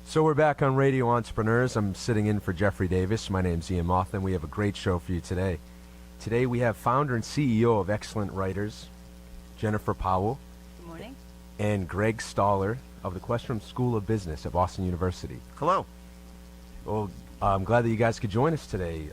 So we're back on Radio Entrepreneurs. I'm sitting in for Jeffrey Davis. My name's Ian Mothman. We have a great show for you today. Today we have founder and CEO of Excellent Writers, Jennifer Powell. Good morning. And Greg Stoller of the Questrom School of Business at Boston University. Hello. Well, I'm glad that you guys could join us today.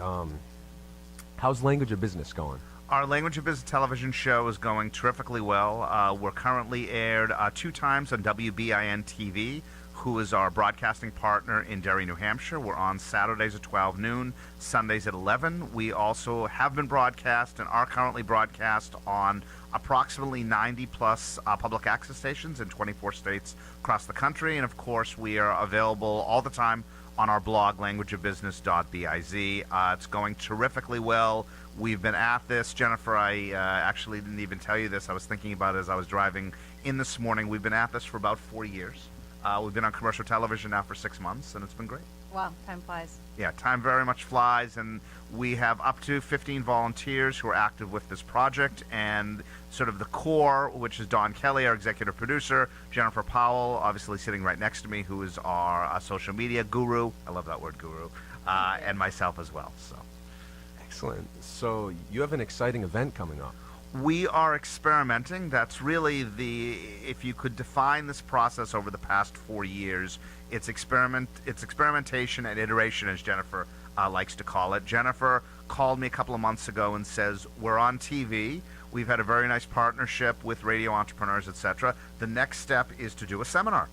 How's Language of Business going? Our Language of Business television show is going terrifically well. We're currently aired 2 times on WBIN TV, who is our broadcasting partner in Derry, New Hampshire. We're on Saturdays at 12 noon, Sundays at 11. We also have been broadcast and are currently broadcast on approximately 90 plus public access stations in 24 states across the country. And of course, we are available all the time on our blog, languageofbusiness.biz. It's going terrifically well. We've been at this. Jennifer, I actually didn't even tell you this. I was thinking about it as I was driving in this morning. We've been at this for about 4 years. We've been on commercial television now for 6 months, and it's been great. Wow, time flies. Yeah, time very much flies, and we have up to 15 volunteers who are active with this project, and sort of the core, which is Don Kelly, our executive producer, Jennifer Powell, obviously sitting right next to me, who is our social media guru. I love that word, guru, and myself as well. So, excellent. So you have an exciting event coming up. We are experimenting. That's really if you could define this process over the past 4 years, it's experimentation and iteration, as Jennifer likes to call it. Jennifer called me a couple of months ago and says, we're on TV. We've had a very nice partnership with Radio Entrepreneurs, etc. The next step is to do a seminar.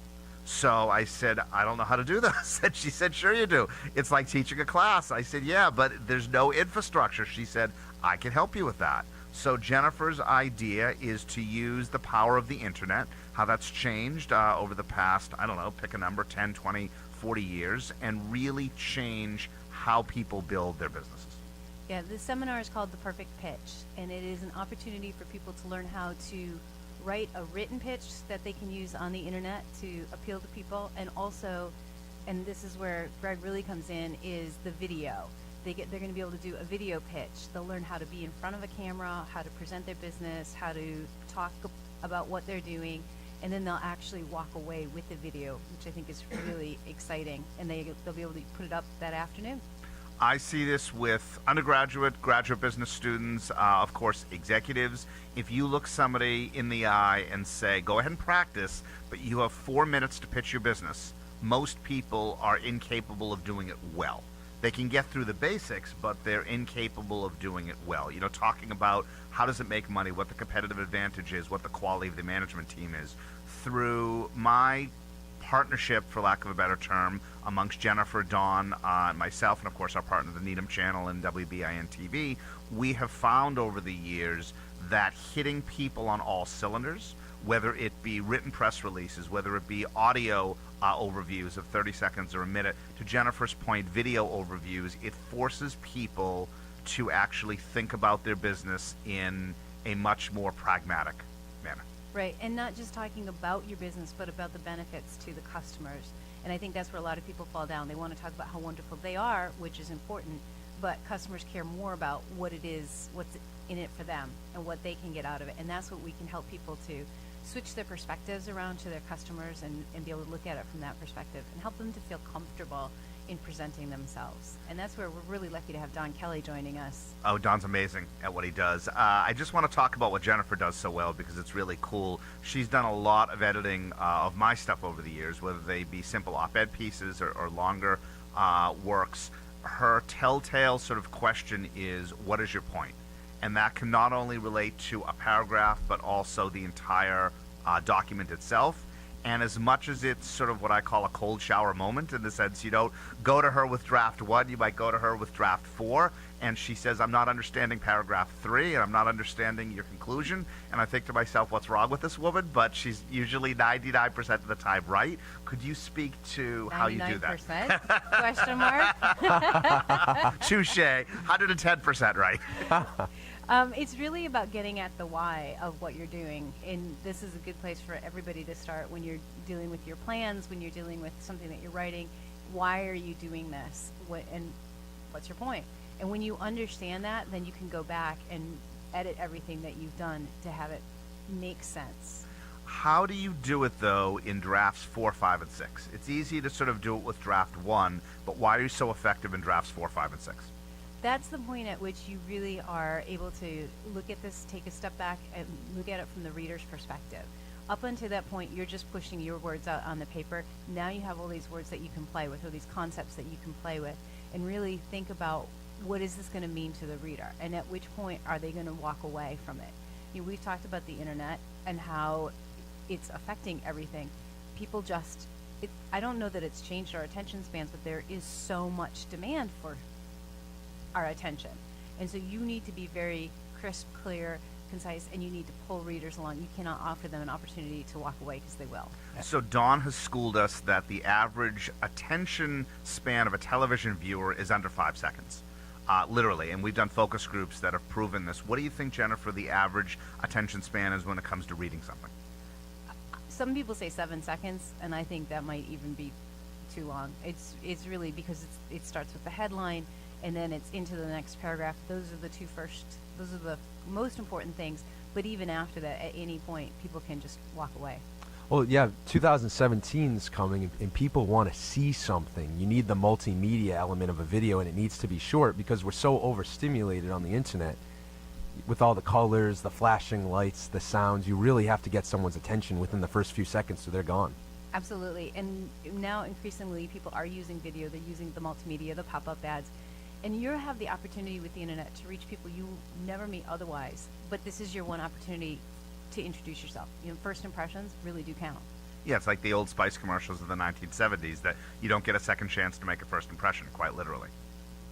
So I said, I don't know how to do this. And she said, sure you do. It's like teaching a class. I said, yeah, but there's no infrastructure. She said, I can help you with that. So Jennifer's idea is to use the power of the internet, how that's changed over the past, I don't know, pick a number, 10, 20, 40 years, and really change how people build their businesses. Yeah, this seminar is called The Perfect Pitch, and it is an opportunity for people to learn how to write a written pitch that they can use on the internet to appeal to people, and also, and this is where Greg really comes in, is the video. They're going to be able to do a video pitch. They'll learn how to be in front of a camera, how to present their business, how to talk about what they're doing, and then they'll actually walk away with the video, which I think is really exciting, and they'll be able to put it up that afternoon. I see this with undergraduate, graduate business students, of course, executives. If you look somebody in the eye and say, go ahead and practice, but you have 4 minutes to pitch your business, most people are incapable of doing it well. They can get through the basics, but they're incapable of doing it well. You know, talking about how does it make money, what the competitive advantage is, what the quality of the management team is. Through my partnership, for lack of a better term, amongst Jennifer, Dawn, myself, and of course our partner, the Needham Channel and WBIN TV, we have found over the years that hitting people on all cylinders, whether it be written press releases, whether it be audio overviews of 30 seconds or a minute, to Jennifer's point, video overviews, it forces people to actually think about their business in a much more pragmatic manner. Right, and not just talking about your business, but about the benefits to the customers. And I think that's where a lot of people fall down. They want to talk about how wonderful they are, which is important, but customers care more about what it is, what's in it for them, and what they can get out of it. And that's what we can help people to switch their perspectives around to their customers and be able to look at it from that perspective and help them to feel comfortable in presenting themselves. And that's where we're really lucky to have Don Kelly joining us. Oh, Don's amazing at what he does. I just want to talk about what Jennifer does so well because it's really cool. She's done a lot of editing of my stuff over the years, whether they be simple op-ed pieces or longer works. Her telltale sort of question is, what is your point? And that can not only relate to a paragraph, but also the entire document itself. And as much as it's sort of what I call a cold shower moment, in the sense you don't go to her with draft 1, you might go to her with draft 4, and she says, I'm not understanding paragraph 3, and I'm not understanding your conclusion. And I think to myself, what's wrong with this woman? But she's usually 99% of the time right. Could you speak to how you do that? 99%? Question mark? Touche. 110% right. It's really about getting at the why of what you're doing, and this is a good place for everybody to start when you're dealing with your plans, when you're dealing with something that you're writing. Why are you doing this? And what's your point? And when you understand that, then you can go back and edit everything that you've done to have it make sense. How do you do it, though, in drafts 4, 5, and 6? It's easy to sort of do it with draft 1, but why are you so effective in drafts 4, 5, and 6? That's the point at which you really are able to look at this, take a step back, and look at it from the reader's perspective. Up until that point, you're just pushing your words out on the paper. Now you have all these words that you can play with, or these concepts that you can play with, and really think about what is this going to mean to the reader, and at which point are they going to walk away from it. We've talked about the internet and how it's affecting everything. People just, I don't know that it's changed our attention spans, but there is so much demand for our attention. And so you need to be very crisp, clear, concise, and you need to pull readers along. You cannot offer them an opportunity to walk away because they will. So Dawn has schooled us that the average attention span of a television viewer is under 5 seconds. Literally, and we've done focus groups that have proven this. What do you think, Jennifer, the average attention span is when it comes to reading something? Some people say 7 seconds, and I think that might even be too long. It's really because it starts with the headline, and then it's into the next paragraph. Those are the most important things. But even after that, at any point, people can just walk away. Well, yeah, 2017 is coming, and people want to see something. You need the multimedia element of a video, and it needs to be short because we're so overstimulated on the internet with all the colors, the flashing lights, the sounds. You really have to get someone's attention within the first few seconds, so they're gone. Absolutely. And now increasingly people are using video. They're using the multimedia, the pop-up ads. And you have the opportunity with the internet to reach people you never meet otherwise. But this is your one opportunity to introduce yourself. First impressions really do count. Yeah, it's like the Old Spice commercials of the 1970s that you don't get a second chance to make a first impression, quite literally.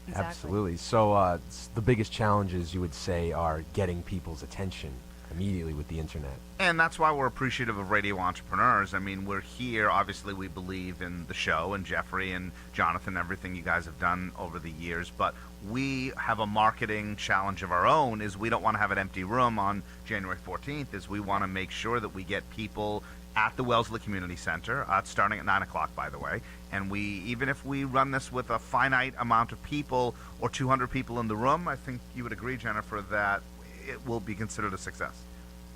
Exactly. Absolutely. So the biggest challenges, you would say, are getting people's attention immediately with the internet. And that's why we're appreciative of Radio Entrepreneurs. I mean, we're here. Obviously, we believe in the show and Jeffrey and Jonathan, everything you guys have done over the years. But we have a marketing challenge of our own, is we don't want to have an empty room on January 14th, is we want to make sure that we get people at the Wellesley Community Center. It's starting at 9 o'clock, by the way. And even if we run this with a finite amount of people or 200 people in the room, I think you would agree, Jennifer, that it will be considered a success.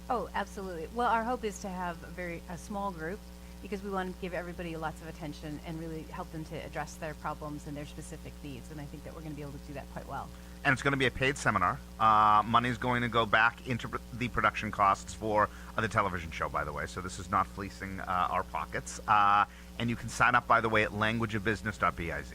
Oh, absolutely. Well, our hope is to have a small group because we want to give everybody lots of attention and really help them to address their problems and their specific needs. And I think that we're going to be able to do that quite well. And it's going to be a paid seminar. Money is going to go back into the production costs for the television show, by the way. So this is not fleecing our pockets. And you can sign up, by the way, at languageofbusiness.biz.